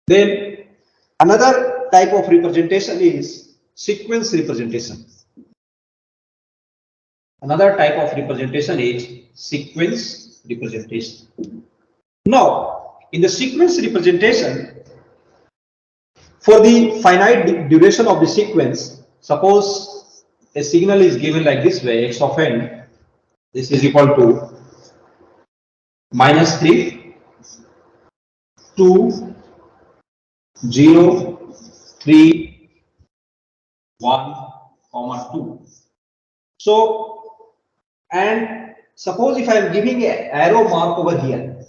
Then another type of representation is sequence representation. Another type of representation is sequence representation. Now, in the sequence representation, for the finite duration of the sequence, suppose a signal is given like this way, x of n, this is equal to -3, 2, 0, 3, 1, 2. So, and suppose if I am giving an arrow mark over here.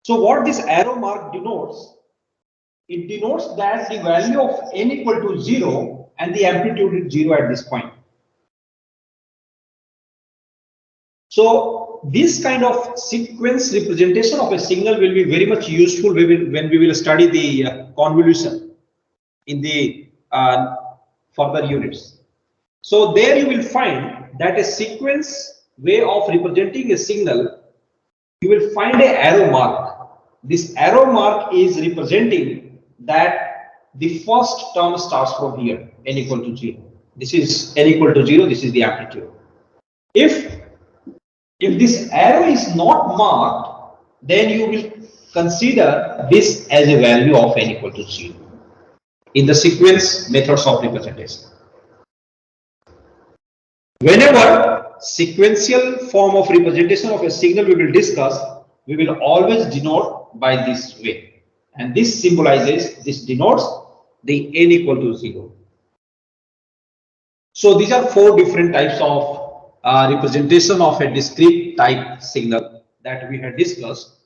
So what this arrow mark denotes, it denotes that the value of n equal to 0 and the amplitude is 0 at this point. So this kind of sequence representation of a signal will be very much useful when we will study the convolution in the further units. So there you will find that a sequence way of representing a signal, you will find an arrow mark. This arrow mark is representing that the first term starts from here, n equal to 0. This is n equal to 0, this is the amplitude. If this arrow is not marked, then you will consider this as a value of n equal to 0 in the sequence methods of representation. Whenever sequential form of representation of a signal we will discuss, we will always denote by this way, and this symbolizes, this denotes the n equal to 0. So these are 4 different types of representation of a discrete type signal that we had discussed.